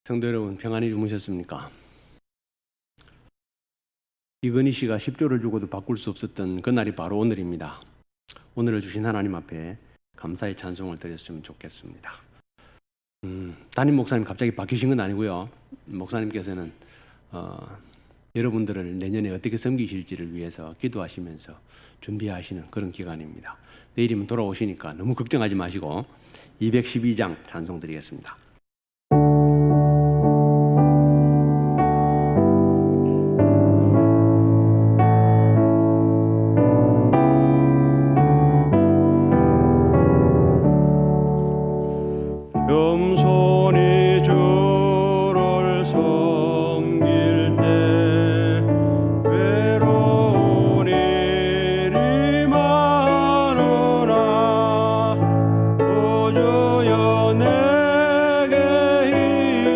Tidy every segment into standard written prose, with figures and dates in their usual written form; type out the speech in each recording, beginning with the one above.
성도 여러분, 평안히 주무셨습니까? 이건희 씨가 10조를 주고도 바꿀 수 없었던 그날이 바로 오늘입니다. 오늘을 주신 하나님 앞에 감사의 찬송을 드렸으면 좋겠습니다. 담임 목사님 갑자기 바뀌신 건 아니고요. 목사님께서는 여러분들을 내년에 어떻게 섬기실지를 위해서 기도하시면서 준비하시는 그런 기간입니다. 내일이면 돌아오시니까 너무 걱정하지 마시고 212장 찬송 드리겠습니다. 겸손히 주를 섬길 때 외로운 일이 많으나 주여 내게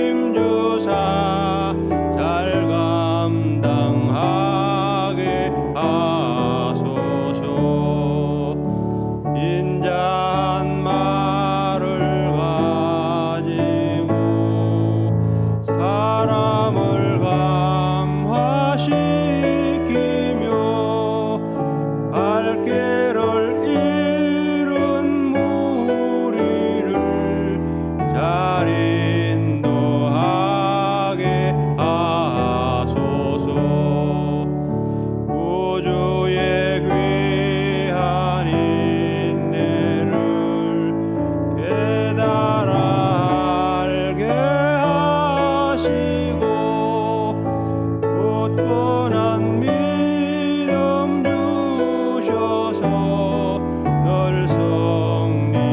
힘주사 잘 감당하게 하소서. 인자한 말을 사람을 감화시키며 발길을 잃은 무리를 잘 인도하게 하소서. 구주의 귀한 인내를 깨달아 알게 하시고 굳건한 믿음 주셔서 늘 승리하게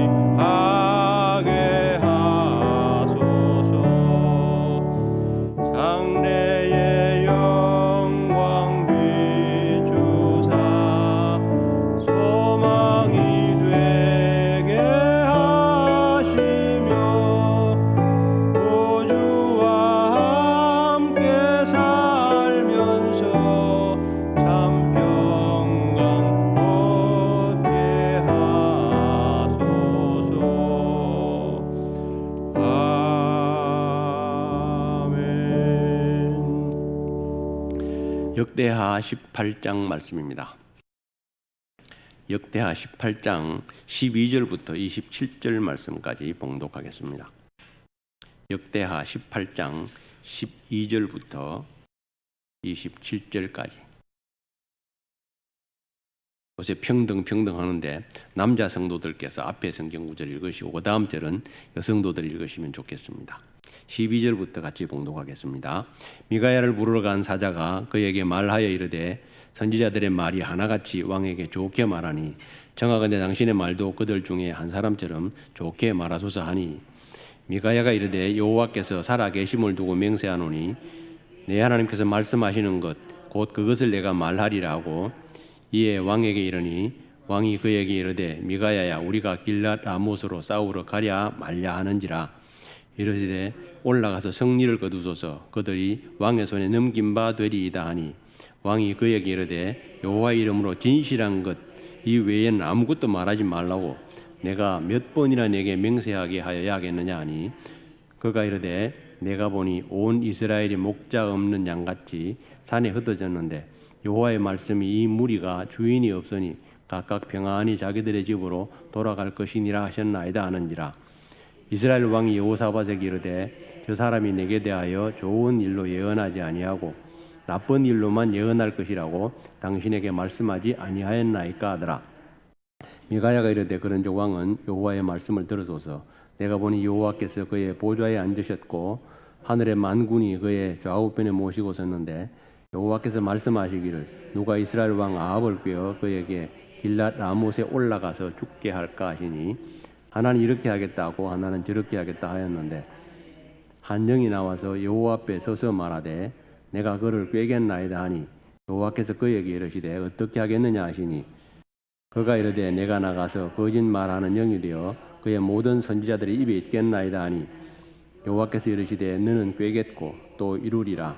하소서. 장래의 영광 비추사 소망이 되게 하시며 우주와 함께 살면서 참 평강 얻게 하소서. 아멘. 역대하 18장 말씀입니다. 역대하 18장 12절부터 27절 말씀까지 봉독하겠습니다. 역대하 18장 12절부터 27절까지. 요새 평등 하는데 남자 성도들께서 앞에 성경 구절 읽으시고 그 다음 절은 여성도들 읽으시면 좋겠습니다. 12절부터 같이 봉독하겠습니다. 미가야를 부르러 간 사자가 그에게 말하여 이르되 선지자들의 말이 하나같이 왕에게 좋게 말하니 정하건대 당신의 말도 그들 중에 한 사람처럼 좋게 말하소서 하니 미가야가 이르되 여호와께서 살아 계심을 두고 맹세하노니 내 하나님께서 말씀하시는 것 곧 그것을 내가 말하리라 하고 이에 왕에게 이르니 왕이 그에게 이르되 미가야야 우리가 길랏 라못으로 싸우러 가랴 말랴 하는지라. 이르되 올라가서 승리를 거두소서. 그들이 왕의 손에 넘긴 바 되리이다 하니 왕이 그에게 이르되 여호와의 이름으로 진실한 것 이 외에는 아무것도 말하지 말라고 내가 몇 번이나 내게 맹세하게 하여야겠느냐 하니 그가 이르되 내가 보니 온 이스라엘이 목자 없는 양같이 산에 흩어졌는데 여호와의 말씀이 이 무리가 주인이 없으니 각각 평안히 자기들의 집으로 돌아갈 것이니라 하셨나이다 하는지라. 이스라엘 왕이 여호사밧에게 이르되 저 사람이 내게 대하여 좋은 일로 예언하지 아니하고 나쁜 일로만 예언할 것이라고 당신에게 말씀하지 아니하였나이까 하더라. 미가야가 이르되 그런즉 왕은 여호와의 말씀을 들으소서. 내가 보니 여호와께서 그의 보좌에 앉으셨고 하늘의 만군이 그의 좌우편에 모시고 섰는데 여호와께서 말씀하시기를 누가 이스라엘 왕 아합을 꾀어 그에게 길랏 라못에 올라가서 죽게 할까 하시니 하나는 이렇게 하겠다 하고 하나는 저렇게 하겠다 하였는데 한 영이 나와서 여호와 앞에 서서 말하되 내가 그를 꾀겠나이다 하니 여호와께서 그에게 이르시되 어떻게 하겠느냐 하시니 그가 이르되 내가 나가서 거짓말하는 영이 되어 그의 모든 선지자들의 입에 있겠나이다 하니 여호와께서 이르시되 너는 꾀겠고 또 이루리라.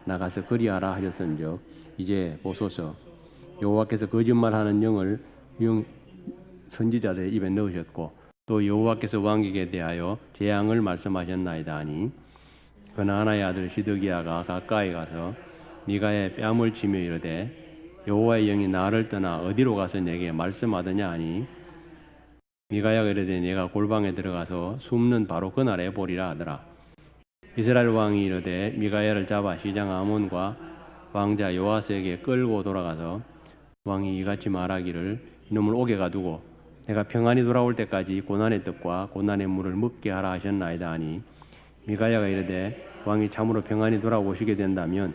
나가서 그리하라 하셨은즉 이제 보소서 여호와께서 거짓말하는 영을 선지자들의 입에 넣으셨고 또 여호와께서 왕에게 대하여 재앙을 말씀하셨나이다 하니 그나나의 아들 시드기야가 가까이 가서 미가의 뺨을 치며 이르되 여호와의 영이 나를 떠나 어디로 가서 내게 말씀하더냐 하니 미가야가 이르되 내가 골방에 들어가서 숨는 바로 그날에 보리라 하더라. 이스라엘 왕이 이르되 미가야를 잡아 시장 아몬과 왕자 요아스에게 끌고 돌아가서 왕이 이같이 말하기를 이놈을 옥에 가두고 내가 평안히 돌아올 때까지 고난의 떡과 고난의 물을 먹게 하라 하셨나이다 하니 미가야가 이르되 왕이 참으로 평안히 돌아오시게 된다면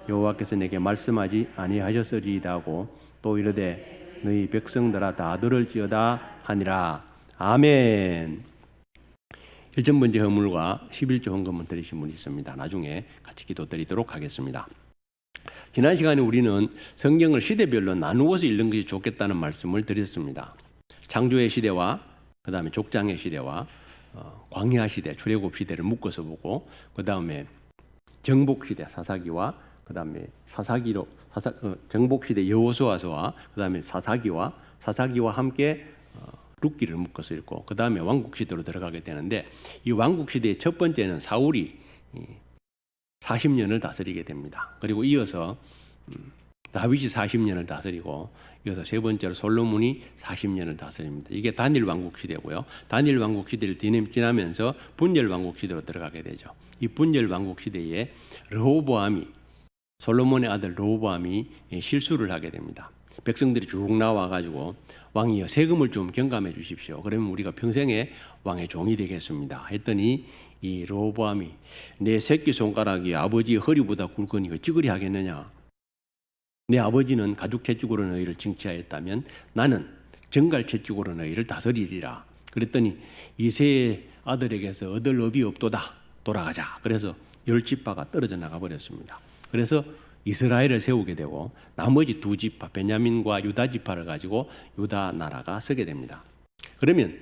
여호와께서 내게 말씀하지 아니하셨으리이다 하고 또 이르되 너희 백성들아 다 들을지어다 하니라. 아멘. 1천 번째 헌물과 11조 헌금을 드리신 분이 있습니다. 나중에 같이 기도 드리도록 하겠습니다. 지난 시간에 우리는 성경을 시대별로 나누어서 읽는 것이 좋겠다는 말씀을 드렸습니다. 창조의 시대와 그 다음에 족장의 시대와 광야 시대, 출애굽 시대를 묶어서 보고 그 다음에 정복 시대 사사기와 그 다음에 정복 시대 여호수아서와 그 다음에 사사기와 함께 룻기를 묶어서 읽고 그 다음에 왕국 시대로 들어가게 되는데 이 왕국 시대의 첫 번째는 사울이 40년을 다스리게 됩니다. 그리고 이어서 다윗이 40년을 다스리고 이어서 세 번째로 솔로몬이 40년을 다스립니다. 이게 단일 왕국 시대고요. 단일 왕국 시대를 지나면서 분열 왕국 시대로 들어가게 되죠. 이 분열 왕국 시대에 솔로몬의 아들 르호보암이 실수를 하게 됩니다. 백성들이 쭉 나와가지고 왕이여 세금을 좀 경감해 주십시오. 그러면 우리가 평생에 왕의 종이 되겠습니다. 했더니 이 르호보암이 내 새끼손가락이 아버지의 허리보다 굵으니 어찌 그리 하겠느냐. 내 아버지는 가죽 채찍으로 너희를 징치하였다면 나는 정갈 채찍으로 너희를 다스리리라. 그랬더니 이 세 아들에게서 얻을 업이 없도다. 돌아가자. 그래서 10지파가 떨어져 나가 버렸습니다. 그래서 이스라엘을 세우게 되고 나머지 두 지파 베냐민과 유다 지파를 가지고 유다 나라가 서게 됩니다. 그러면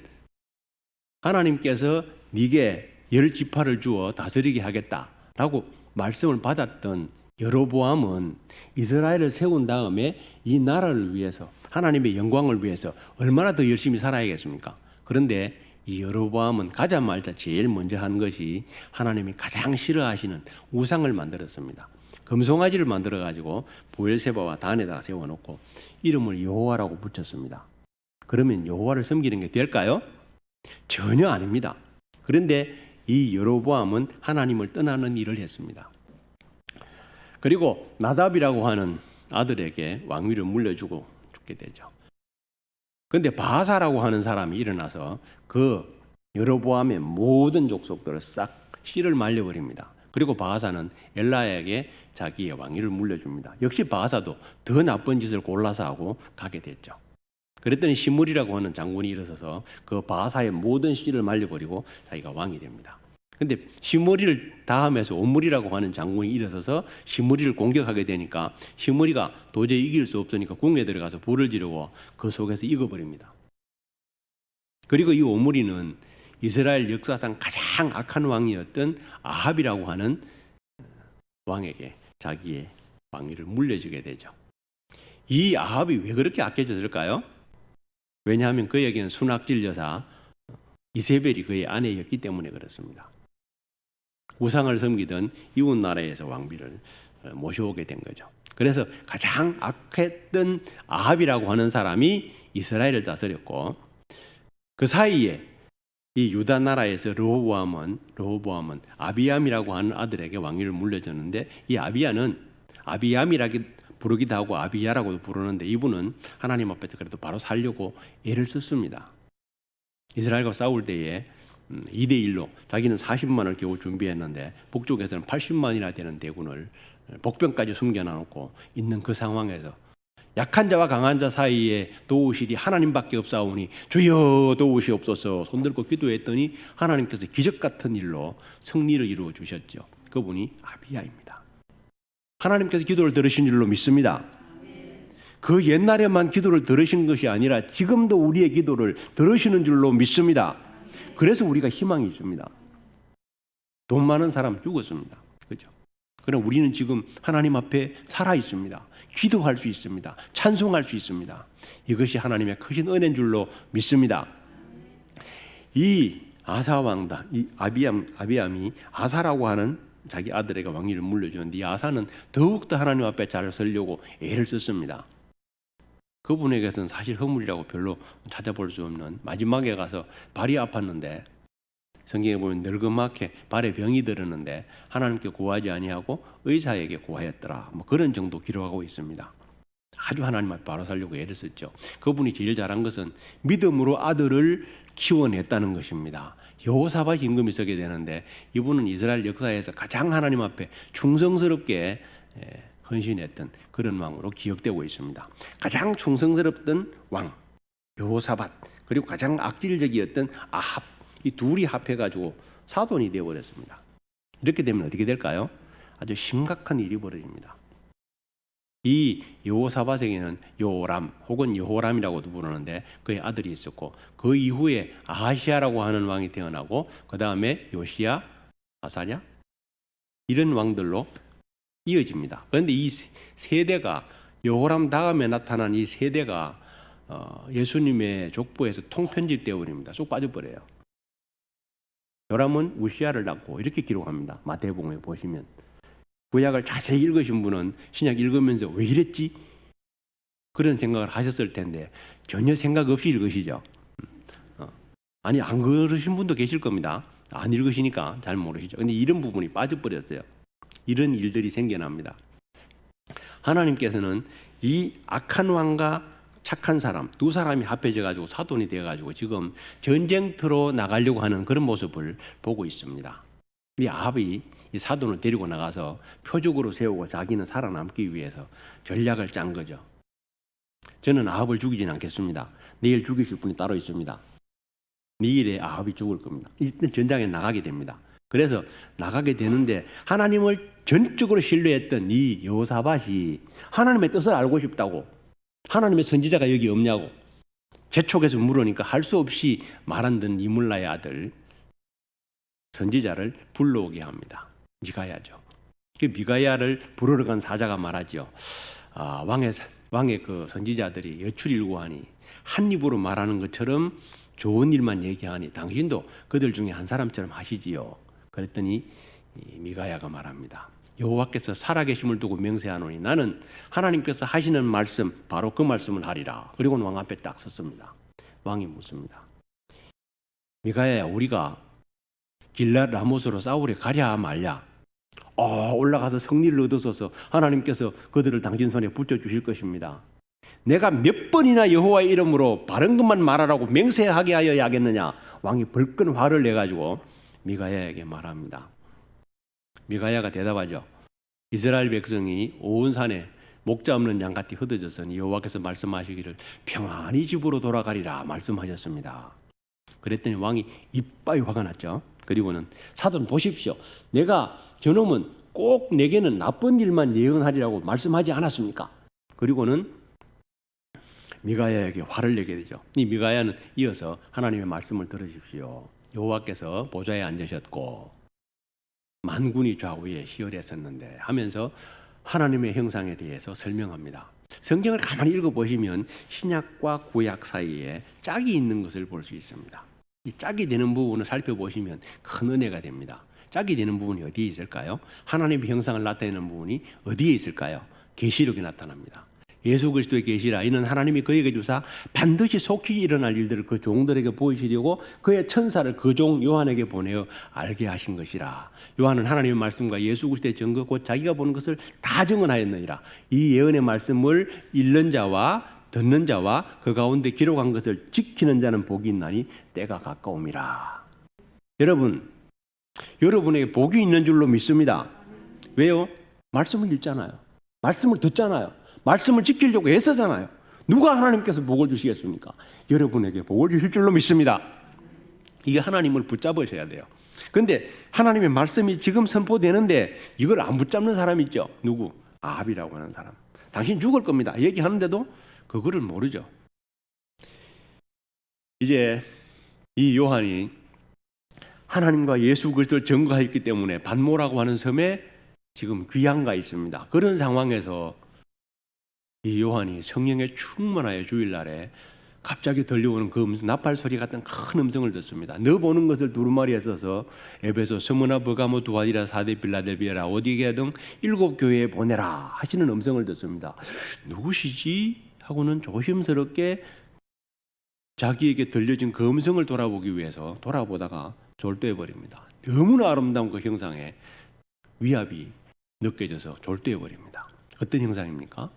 하나님께서 네게 10지파를 주어 다스리게 하겠다라고 말씀을 받았던 여로보암은 이스라엘을 세운 다음에 이 나라를 위해서 하나님의 영광을 위해서 얼마나 더 열심히 살아야겠습니까? 그런데 이 여로보암은 가자마자 제일 먼저 한 것이 하나님이 가장 싫어하시는 우상을 만들었습니다. 금송아지를 만들어 가지고 브엘세바와 단에다가 세워놓고 이름을 여호와라고 붙였습니다. 그러면 여호와를 섬기는 게 될까요? 전혀 아닙니다. 그런데 이 여로보암은 하나님을 떠나는 일을 했습니다. 그리고 나답이라고 하는 아들에게 왕위를 물려주고 죽게 되죠. 그런데 바하사라고 하는 사람이 일어나서 그 여로보암의 모든 족속들을 싹 씨를 말려버립니다. 그리고 바하사는 엘라에게 자기의 왕위를 물려줍니다. 역시 바하사도 더 나쁜 짓을 골라서 하고 가게 됐죠. 그랬더니 시므리라고 하는 장군이 일어서서 그 바하사의 모든 씨를 말려버리고 자기가 왕이 됩니다. 근데 시므리를 다음에서 오므리라고 하는 장군이 일어서서 시므리를 공격하게 되니까 시므리가 도저히 이길 수 없으니까 궁에 들어가서 불을 지르고 그 속에서 익어버립니다. 그리고 이 오므리는 이스라엘 역사상 가장 악한 왕이었던 아합이라고 하는 왕에게 자기의 왕위를 물려주게 되죠. 이 아합이 왜 그렇게 악해졌을까요? 왜냐하면 그에게는 순학질 여사 이세벨이 그의 아내였기 때문에 그렇습니다. 우상을 섬기던 이웃 나라에서 왕비를 모셔오게 된 거죠. 그래서 가장 악했던 아합이라고 하는 사람이 이스라엘을 다스렸고 그 사이에 이 유다 나라에서 르호보암은 아비암이라고 하는 아들에게 왕위를 물려줬는데 이 아비암이라고 부르기도 하고 아비야라고도 부르는데 이분은 하나님 앞에서 그래도 바로 살려고 애를 썼습니다. 이스라엘과 싸울 때에 2대1로 자기는 40만을 겨우 준비했는데 북쪽에서는 80만이나 되는 대군을 복병까지 숨겨놔놓고 있는 그 상황에서 약한 자와 강한 자 사이에 도우실이 하나님밖에 없사오니 주여 도우시옵소서 손들고 기도했더니 하나님께서 기적 같은 일로 승리를 이루어 주셨죠. 그분이 아비야입니다. 하나님께서 기도를 들으신 줄로 믿습니다. 그 옛날에만 기도를 들으신 것이 아니라 지금도 우리의 기도를 들으시는 줄로 믿습니다. 그래서 우리가 희망이 있습니다. 돈 많은 사람 죽었습니다. 그렇죠? 그럼 우리는 지금 하나님 앞에 살아 있습니다. 기도할 수 있습니다. 찬송할 수 있습니다. 이것이 하나님의 크신 은혜인 줄로 믿습니다. 이 아사 왕다, 이 아비암이 아사라고 하는 자기 아들에게 왕위를 물려주는데 이 아사는 더욱더 하나님 앞에 잘 서려고 애를 썼습니다. 그분에게서는 사실 허물이라고 별로 찾아볼 수 없는, 마지막에 가서 발이 아팠는데 성경에 보면 늙음하게 발에 병이 들었는데 하나님께 구하지 아니하고 의사에게 구하였더라, 뭐 그런 정도 기록하고 있습니다. 아주 하나님 앞에 바로 살려고 애를 썼죠. 그분이 제일 잘한 것은 믿음으로 아들을 키워냈다는 것입니다. 여호사밧이 임금이 서게 되는데 이분은 이스라엘 역사에서 가장 하나님 앞에 충성스럽게 헌신했던 그런 왕으로 기억되고 있습니다. 가장 충성스럽던 왕 여호사밧, 그리고 가장 악질적이었던 아합, 이 둘이 합해가지고 사돈이 되어버렸습니다. 이렇게 되면 어떻게 될까요? 아주 심각한 일이 벌어집니다. 이 여호사밧에게는 여호람 혹은 여호람이라고도 부르는데 그의 아들이 있었고, 그 이후에 아하시아라고 하는 왕이 태어나고, 그 다음에 요시야, 아사랴 이런 왕들로 이어집니다. 그런데 이 세대가, 여호람 다음에 나타난 이 세대가 예수님의 족보에서 통편집되어 버립니다. 쏙 빠져버려요. 요람은 우시야를 낳고 이렇게 기록합니다. 마태복음에 보시면 구약을 자세히 읽으신 분은 신약 읽으면서 왜 이랬지? 그런 생각을 하셨을 텐데 전혀 생각 없이 읽으시죠. 아니 안 그러신 분도 계실 겁니다. 안 읽으시니까 잘 모르시죠. 근데 이런 부분이 빠져버렸어요. 이런 일들이 생겨납니다. 하나님께서는 이 악한 왕과 착한 사람 두 사람이 합해져 가지고 사돈이 되어 가지고 지금 전쟁터로 나가려고 하는 그런 모습을 보고 있습니다. 이 아합이 이 사돈을 데리고 나가서 표적으로 세우고 자기는 살아남기 위해서 전략을 짠 거죠. 저는 아합을 죽이진 않겠습니다. 내일 죽이실 분이 따로 있습니다. 내일에 아합이 죽을 겁니다. 이때 전장에 나가게 됩니다. 그래서 나가게 되는데 하나님을 전적으로 신뢰했던 이 여호사밧이 하나님의 뜻을 알고 싶다고, 하나님의 선지자가 여기 없냐고 재촉해서 물으니까 할 수 없이 말한던 니물라의 아들 선지자를 불러오게 합니다. 미가야죠. 그 미가야를 부르러 간 사자가 말하죠. 왕의 그 선지자들이 여출일구하니 한 입으로 말하는 것처럼 좋은 일만 얘기하니 당신도 그들 중에 한 사람처럼 하시지요. 그랬더니 미가야가 말합니다. 여호와께서 살아계심을 두고 맹세하노니 나는 하나님께서 하시는 말씀 바로 그 말씀을 하리라. 그리고는 왕 앞에 딱 섰습니다. 왕이 묻습니다. 미가야야, 우리가 길랏 라못으로 싸우려 가랴 말랴? 올라가서 승리를 얻어서서 하나님께서 그들을 당신 손에 붙여주실 것입니다. 내가 몇 번이나 여호와의 이름으로 바른 것만 말하라고 맹세하게 하여야 하겠느냐? 왕이 벌끈 화를 내가지고 미가야에게 말합니다. 미가야가 대답하죠. 이스라엘 백성이 온 산에 목자 없는 양같이 흩어졌으니 여호와께서 말씀하시기를 평안히 집으로 돌아가리라 말씀하셨습니다. 그랬더니 왕이 이빠이 화가 났죠. 그리고는 사돈 보십시오. 내가 저놈은 꼭 내게는 나쁜 일만 예언하리라고 말씀하지 않았습니까? 그리고는 미가야에게 화를 내게 되죠. 이 미가야는 이어서 하나님의 말씀을 들으십시오. 여호와께서 보좌에 앉으셨고 만군이 좌우에 시열에 섰는데 하면서 하나님의 형상에 대해서 설명합니다. 성경을 가만히 읽어보시면 신약과 구약 사이에 짝이 있는 것을 볼 수 있습니다. 이 짝이 되는 부분을 살펴보시면 큰 은혜가 됩니다. 짝이 되는 부분이 어디에 있을까요? 하나님의 형상을 나타내는 부분이 어디에 있을까요? 계시록에 나타납니다. 예수 그리스도의 계시라 이는 하나님이 그에게 주사 반드시 속히 일어날 일들을 그 종들에게 보이시려고 그의 천사를 그 종 요한에게 보내어 알게 하신 것이라. 요한은 하나님의 말씀과 예수 그리스도의 증거 곧 자기가 보는 것을 다 증언하였느니라. 이 예언의 말씀을 읽는 자와 듣는 자와 그 가운데 기록한 것을 지키는 자는 복이 있나니 때가 가까움이라. 여러분에게 복이 있는 줄로 믿습니다. 왜요? 말씀을 읽잖아요. 말씀을 듣잖아요. 말씀을 지키려고 애쓰잖아요. 누가 하나님께서 복을 주시겠습니까? 여러분에게 복을 주실 줄로 믿습니다. 이게 하나님을 붙잡으셔야 돼요. 그런데 하나님의 말씀이 지금 선포되는데 이걸 안 붙잡는 사람이 있죠. 누구? 아합이라고 하는 사람. 당신 죽을 겁니다. 얘기하는데도 그거를 모르죠. 이제 이 요한이 하나님과 예수 그리스도를 증거했기 때문에 반모라고 하는 섬에 지금 귀양가 있습니다. 그런 상황에서 이 요한이 성령에 충만하여 주일날에 갑자기 들려오는 그 나팔 소리 같은 큰 음성을 듣습니다. 너 보는 것을 두루마리에 써서 에베소, 스무나, 버가모, 두아디라, 사데, 빌라델비아라, 오디게아 등 7 교회에 보내라 하시는 음성을 듣습니다. 누구시지? 하고는 조심스럽게 자기에게 들려진 그 음성을 돌아보기 위해서 돌아보다가 졸도해 버립니다. 너무나 아름다운 그 형상에 위압이 느껴져서 졸도해 버립니다. 어떤 형상입니까?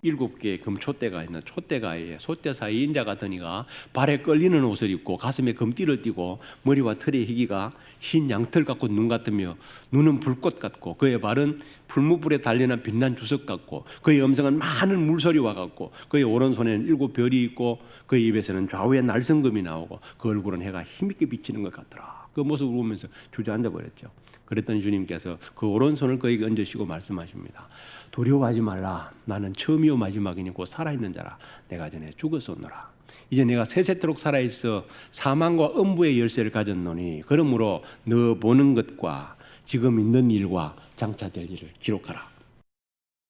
7개의 금촛대가 있는 촛대가에 솥대 사이 인자 같은 이가 발에 끌리는 옷을 입고 가슴에 금띠를 띠고 머리와 털의 희기가 흰 양털 같고 눈 같으며 눈은 불꽃 같고 그의 발은 풀무불에 달려난 빛난 주석 같고 그의 음성은 많은 물소리와 같고 그의 오른손에는 7별이 있고 그의 입에서는 좌우에 날성금이 나오고 그 얼굴은 해가 힘있게 비치는 것 같더라. 그 모습을 보면서 주저앉아 버렸죠. 그랬더니 주님께서 그 오른손을 그에게 얹으시고 말씀하십니다. 두려워하지 말라. 나는 처음이요 마지막이니 곧 살아있는 자라. 내가 전에 죽었었노라. 이제 내가 세세토록 살아있어 사망과 음부의 열쇠를 가졌노니 그러므로 너 보는 것과 지금 있는 일과 장차 될 일을 기록하라.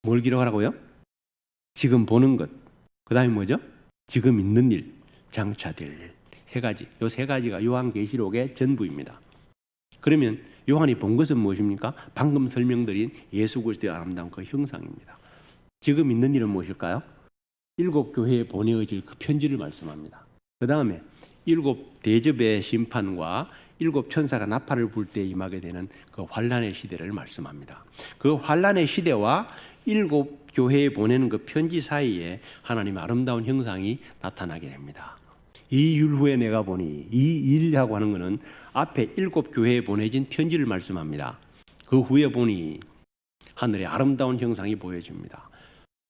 뭘 기록하라고요? 지금 보는 것. 그 다음에 뭐죠? 지금 있는 일, 장차 될 일. 3가지. 이 3가지가 요한계시록의 전부입니다. 그러면 요한이 본 것은 무엇입니까? 방금 설명드린 예수 그리스도의 아름다운 그 형상입니다. 지금 있는 일은 무엇일까요? 7 교회에 보내어질 그 편지를 말씀합니다. 그 다음에 7 대접의 심판과 7 천사가 나팔을 불 때 임하게 되는 그 환란의 시대를 말씀합니다. 그 환란의 시대와 7 교회에 보내는 그 편지 사이에 하나님의 아름다운 형상이 나타나게 됩니다. 이 일 후에 내가 보니 이 일이라고 하는 것은 앞에 7 교회에 보내진 편지를 말씀합니다. 그 후에 보니 하늘의 아름다운 형상이 보여집니다.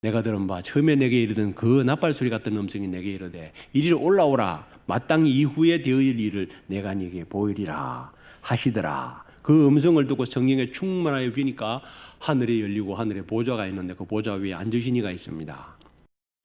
내가 들은 바 처음에 내게 이르던 그 나팔 소리 같은 음성이 내게 이르되 이리로 올라오라. 마땅히 이후에 되어질 일을 내가 네게 보이리라 하시더라. 그 음성을 듣고 성령에 충만하여 비니까 하늘이 열리고 하늘에 보좌가 있는데 그 보좌 위에 앉으신 이가 있습니다.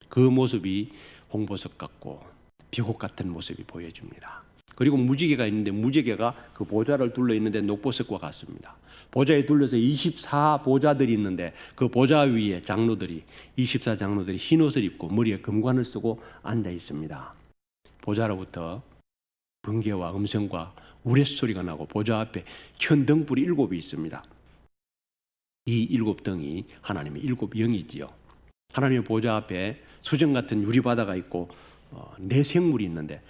그 모습이 홍보석 같고 비옥 같은 모습이 보여집니다. 그리고 무지개가 있는데 무지개가 그 보좌를 둘러 있는데 녹보석과 같습니다. 보좌에 둘러서 24 보좌들이 있는데 그 보좌 위에 장로들이 24 장로들이 흰 옷을 입고 머리에 금관을 쓰고 앉아 있습니다. 보좌로부터 번개와 음성과 우레소리가 나고 보좌 앞에 큰 등불이 7이 있습니다. 이 7 등이 하나님의 7 영이지요. 하나님의 보좌 앞에 수정 같은 유리바다가 있고 네 생물이 있는데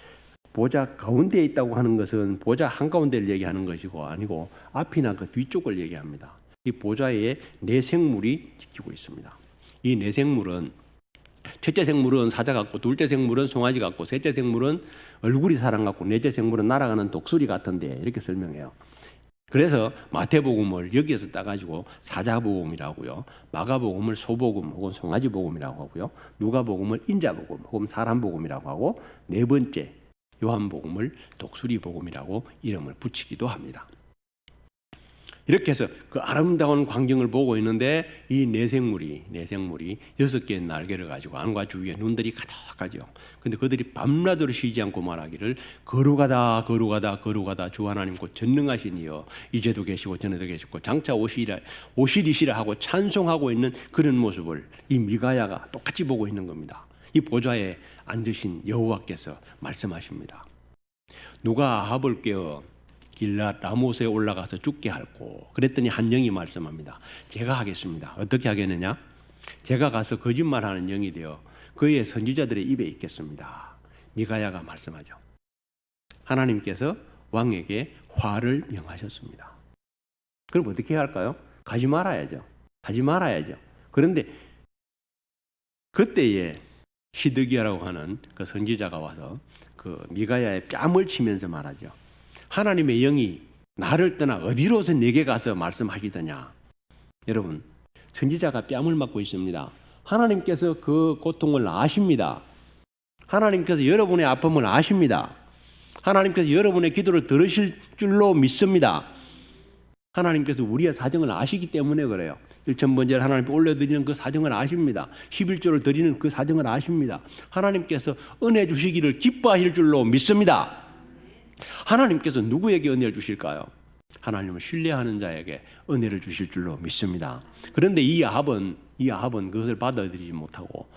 보좌 가운데에 있다고 하는 것은 보좌 한가운데를 얘기하는 것이고 아니고 앞이나 그 뒤쪽을 얘기합니다. 이 보좌에 네 생물이 지키고 있습니다. 이 네 생물은 첫째 생물은 사자 같고 둘째 생물은 송아지 같고 셋째 생물은 얼굴이 사람 같고 넷째 생물은 날아가는 독수리 같은데 이렇게 설명해요. 그래서 마태복음을 여기에서 따가지고 사자복음이라고요. 마가복음을 소복음 혹은 송아지복음이라고 하고요. 누가복음을 인자복음 혹은 사람복음이라고 하고 네 번째 요한복음을 독수리복음이라고 이름을 붙이기도 합니다. 이렇게 해서 그 아름다운 광경을 보고 있는데 이 네 생물이 6개의 날개를 가지고 안과 주위에 눈들이 가득하죠. 근데 그들이 밤낮으로 쉬지 않고 말하기를 거룩하다 주 하나님 곧 전능하신 이여 이제도 계시고 전에도 계시고 장차 오시리시라 하고 찬송하고 있는 그런 모습을 이 미가야가 똑같이 보고 있는 겁니다. 이 보좌에 앉으신 여호와께서 말씀하십니다. 누가 아합을 깨어 길랏 라못에 올라가서 죽게 할고 그랬더니 한 영이 말씀합니다. 제가 하겠습니다. 어떻게 하겠느냐? 제가 가서 거짓말하는 영이 되어 그의 선지자들의 입에 있겠습니다. 미가야가 말씀하죠. 하나님께서 왕에게 화를 명하셨습니다. 그럼 어떻게 해야 할까요? 가지 말아야죠. 그런데 그때에 히드기야라고 하는 그 선지자가 와서 그 미가야의 뺨을 치면서 말하죠. 하나님의 영이 나를 떠나 어디로서 내게 가서 말씀하시더냐. 여러분, 선지자가 뺨을 맞고 있습니다. 하나님께서 그 고통을 아십니다. 하나님께서 여러분의 아픔을 아십니다. 하나님께서 여러분의 기도를 들으실 줄로 믿습니다. 하나님께서 우리의 사정을 아시기 때문에 그래요. 1,000번째를 하나님께 올려드리는 그 사정을 아십니다. 11조를 드리는 그 사정을 아십니다. 하나님께서 은혜 주시기를 기뻐하실 줄로 믿습니다. 하나님께서 누구에게 은혜를 주실까요? 하나님을 신뢰하는 자에게 은혜를 주실 줄로 믿습니다. 그런데 이 아합은 그것을 받아들이지 못하고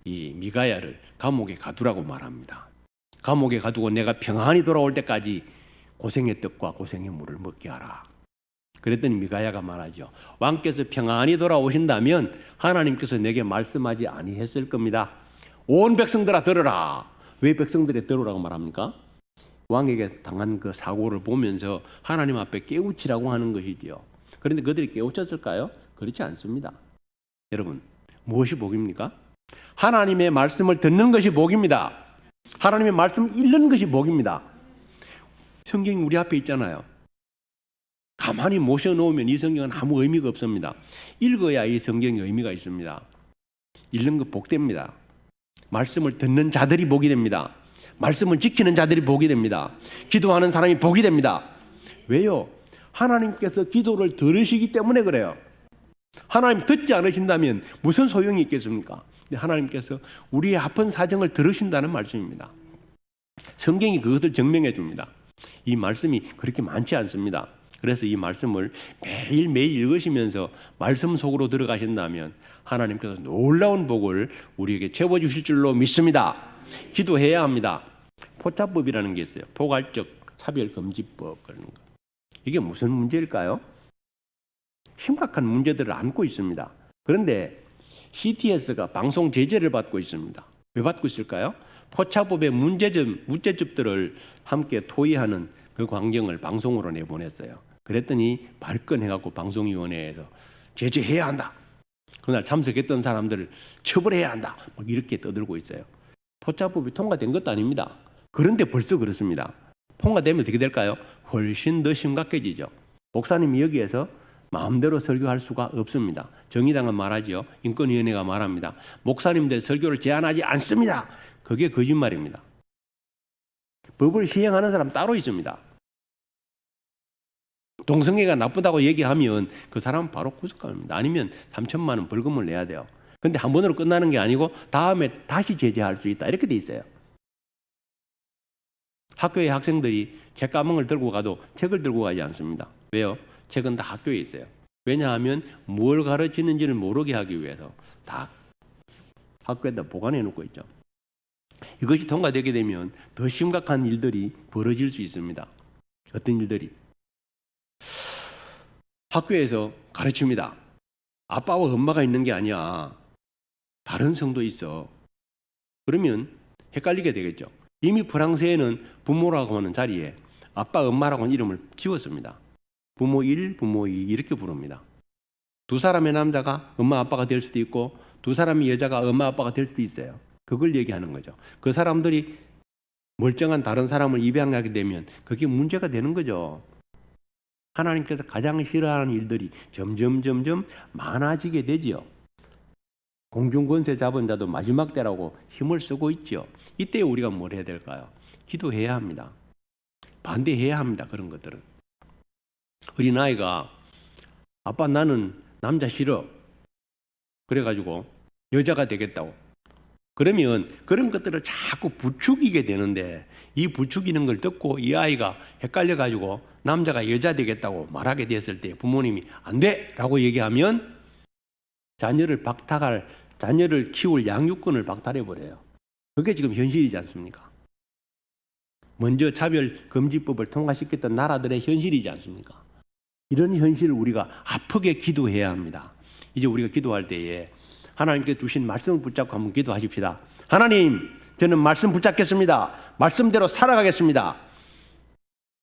이 미가야를 감옥에 가두라고 말합니다. 감옥에 가두고 내가 평안히 돌아올 때까지 고생의 떡과 고생의 물을 먹게 하라. 그랬더니 미가야가 말하죠. 왕께서 평안히 돌아오신다면 하나님께서 내게 말씀하지 아니했을 겁니다. 온 백성들아 들으라. 왜 백성들이 들으라고 말합니까? 왕에게 당한 그 사고를 보면서 하나님 앞에 깨우치라고 하는 것이지요. 그런데 그들이 깨우쳤을까요? 그렇지 않습니다. 여러분, 무엇이 복입니까? 하나님의 말씀을 듣는 것이 복입니다. 하나님의 말씀을 읽는 것이 복입니다. 성경이 우리 앞에 있잖아요. 가만히 모셔놓으면 이 성경은 아무 의미가 없습니다. 읽어야 이 성경에 의미가 있습니다. 읽는 거 복됩니다. 말씀을 듣는 자들이 복이 됩니다. 말씀을 지키는 자들이 복이 됩니다. 기도하는 사람이 복이 됩니다. 왜요? 하나님께서 기도를 들으시기 때문에 그래요. 하나님 듣지 않으신다면 무슨 소용이 있겠습니까? 하나님께서 우리의 아픈 사정을 들으신다는 말씀입니다. 성경이 그것을 증명해 줍니다. 이 말씀이 그렇게 많지 않습니다. 그래서 이 말씀을 매일매일 읽으시면서 말씀 속으로 들어가신다면 하나님께서 놀라운 복을 우리에게 채워주실 줄로 믿습니다. 기도해야 합니다. 포차법이라는 게 있어요. 포괄적 차별금지법 그런 거. 이게 무슨 문제일까요? 심각한 문제들을 안고 있습니다. 그런데 CTS가 방송 제재를 받고 있습니다. 왜 받고 있을까요? 포차법의 문제점들을 함께 토의하는 그 광경을 방송으로 내보냈어요. 그랬더니 발끈해갖고 방송위원회에서 제재해야 한다. 그날 참석했던 사람들을 처벌해야 한다. 막 이렇게 떠들고 있어요. 포차법이 통과된 것도 아닙니다. 그런데 벌써 그렇습니다. 통과되면 어떻게 될까요? 훨씬 더 심각해지죠. 목사님이 여기에서 마음대로 설교할 수가 없습니다. 정의당은 말하죠. 인권위원회가 말합니다. 목사님들 설교를 제한하지 않습니다. 그게 거짓말입니다. 법을 시행하는 사람 따로 있습니다. 동성애가 나쁘다고 얘기하면 그 사람은 바로 구속합니다. 아니면 3천만 원 벌금을 내야 돼요. 그런데 한 번으로 끝나는 게 아니고 다음에 다시 제재할 수 있다. 이렇게 돼 있어요. 학교의 학생들이 책가방을 들고 가도 책을 들고 가지 않습니다. 왜요? 책은 다 학교에 있어요. 왜냐하면 뭘 가르치는지를 모르게 하기 위해서 다 학교에다 보관해 놓고 있죠. 이것이 통과되게 되면 더 심각한 일들이 벌어질 수 있습니다. 어떤 일들이? 학교에서 가르칩니다. 아빠와 엄마가 있는 게 아니야. 다른 성도 있어. 그러면 헷갈리게 되겠죠. 이미 프랑스에는 부모라고 하는 자리에 아빠, 엄마라고 하는 이름을 지웠습니다. 부모 1, 부모 2 이렇게 부릅니다. 두 사람의 남자가 엄마, 아빠가 될 수도 있고 두 사람의 여자가 엄마, 아빠가 될 수도 있어요. 그걸 얘기하는 거죠. 그 사람들이 멀쩡한 다른 사람을 입양하게 되면 그게 문제가 되는 거죠. 하나님께서 가장 싫어하는 일들이 점점 많아지게 되지요. 공중권세 잡은 자도 마지막 때라고 힘을 쓰고 있죠. 이때 우리가 뭘 해야 될까요? 기도해야 합니다. 반대해야 합니다. 그런 것들은. 어린아이가 아빠 나는 남자 싫어. 그래가지고 여자가 되겠다고. 그러면 그런 것들을 자꾸 부추기게 되는데 이 부추기는 걸 듣고 이 아이가 헷갈려가지고 남자가 여자 되겠다고 말하게 됐을 때 부모님이 안 돼! 라고 얘기하면 자녀를 키울 양육권을 박탈해버려요. 그게 지금 현실이지 않습니까? 먼저 차별금지법을 통과시켰던 나라들의 현실이지 않습니까? 이런 현실을 우리가 아프게 기도해야 합니다. 이제 우리가 기도할 때에 하나님께 주신 말씀을 붙잡고 한번 기도하십시다. 하나님, 저는 말씀 붙잡겠습니다. 말씀대로 살아가겠습니다.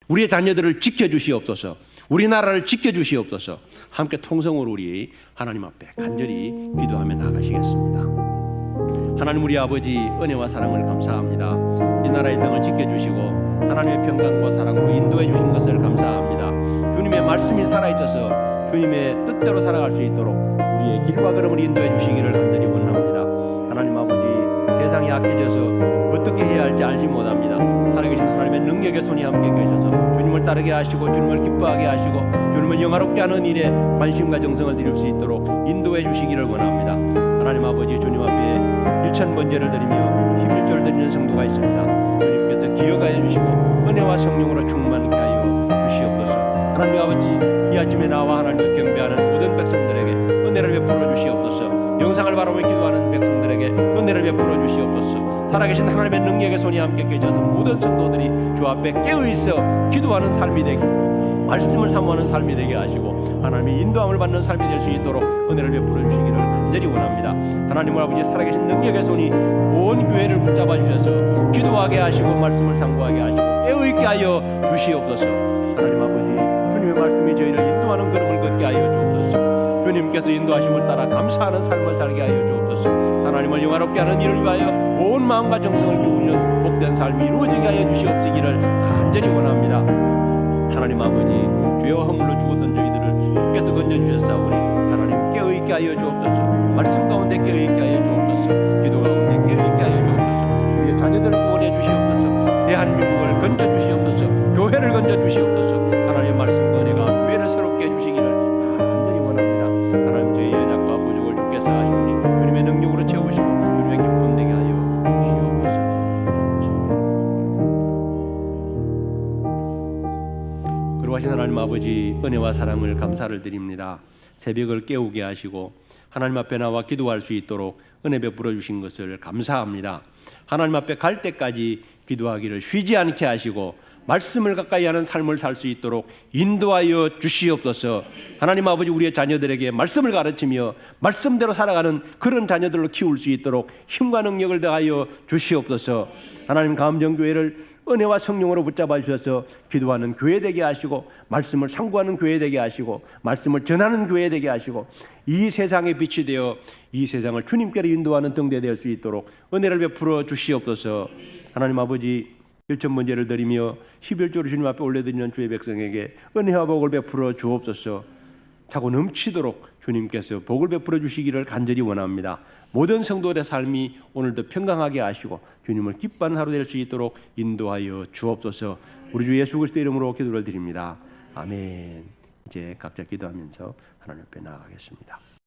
우리의 자녀들을 지켜주시옵소서. 우리나라를 지켜주시옵소서. 함께 통성으로 우리 하나님 앞에 간절히 기도하며 나가시겠습니다. 하나님 우리 아버지 은혜와 사랑을 감사합니다. 이 나라의 땅을 지켜주시고 하나님의 평강과 사랑으로 인도해 주시는 것을 감사합니다. 주님의 말씀이 살아있어서 주님의 뜻대로 살아갈 수 있도록 우리의 길과 걸음을 인도해 주시기를 간절히 원합니다. 하나님 아버지, 세상이 악해져서 어떻게 해야 할지 알지 못합니다. 살아계신 하나님의 능력의 손이 함께 계셔서 주님을 따르게 하시고 주님을 기뻐하게 하시고 주님을 영화롭게 하는 일에 관심과 정성을 드릴 수 있도록 인도해 주시기를 원합니다. 하나님 아버지, 주님 앞에 1,000번제를 드리며 11조를 드리는 성도가 있습니다. 주님께서 기억하여 주시고 은혜와 성령으로 충만케 하여 주시옵소서. 하나님 아버지, 이 아침에 나와 하나님을 경배하는 모든 백성들에게 은혜를 베풀어 주시옵소서. 영상을 바라보며 기도하는 백성들에게 은혜를 베풀어 주시옵소서. 살아계신 하나님의 능력의 손이 함께 계셔서 모든 성도들이 주 앞에 깨어있어 기도하는 삶이 되게, 말씀을 사모하는 삶이 되게 하시고 하나님의 인도함을 받는 삶이 될 수 있도록 은혜를 베풀어 주시기를 간절히 원합니다. 하나님 아버지, 살아계신 능력의 손이 온 교회를 붙잡아 주셔서 기도하게 하시고 말씀을 상고하게 하시고 깨어있게 하여 주시옵소서. 하나님 아버지, 주님의 말씀이 저희를 인도하는 걸음을 걷게 하여 주옵소서. 주님께서 인도하심을 따라 감사하는 삶을 살게 하여 주옵소서. 하나님을 영화롭게 하는 일을 위하여 온 마음과 정성을 기울이는 복된 삶이 이루어지게 하여 주시옵시기를 간절히 원합니다. 하나님 아버지, 죄와 허물로 죽었던 저희들을 주께서 건져주셨사오니 하나님 깨어있게 하여 주옵소서. 말씀 가운데 깨어있게 하여 주옵소서. 기도 가운데 깨어있게 하여 주옵소서. 우리의 자녀들을 구원해 주시옵소서. 대한민국을 건져주시옵소서. 교회를 건져주시옵소서. 하나님의 말씀과 은혜가 교회를 새롭게 해주시기를 간절히 원합니다. 하나님, 저희 연약과 부족을 주께서 하시오니 주님의 능력으로 채우시고 주님의 기쁨 되게 하여 주시옵소서. 그러하신 하나님 아버지, 은혜와 사랑을 감사를 드립니다. 새벽을 깨우게 하시고 하나님 앞에 나와 기도할 수 있도록 은혜 베풀어 주신 것을 감사합니다. 하나님 앞에 갈 때까지 기도하기를 쉬지 않게 하시고 말씀을 가까이 하는 삶을 살 수 있도록 인도하여 주시옵소서. 하나님 아버지, 우리의 자녀들에게 말씀을 가르치며 말씀대로 살아가는 그런 자녀들로 키울 수 있도록 힘과 능력을 더하여 주시옵소서. 하나님, 감정교회를 은혜와 성령으로 붙잡아 주셔서 기도하는 교회 되게 하시고 말씀을 상고하는 교회 되게 하시고 말씀을 전하는 교회 되게 하시고 이 세상의 빛이 되어 이 세상을 주님께로 인도하는 등대 될 수 있도록 은혜를 베풀어 주시옵소서. 하나님 아버지, 일천번제를 드리며 11조를 주님 앞에 올려드리는 주의 백성에게 은혜와 복을 베풀어 주옵소서. 차고 넘치도록 주님께서 복을 베풀어 주시기를 간절히 원합니다. 모든 성도들의 삶이 오늘도 평강하게 하시고 주님을 기뻐하는 하루 될 수 있도록 인도하여 주옵소서. 우리 주 예수 그리스도의 이름으로 기도를 드립니다. 아멘. 이제 각자 기도하면서 하나님 앞에 나아가겠습니다.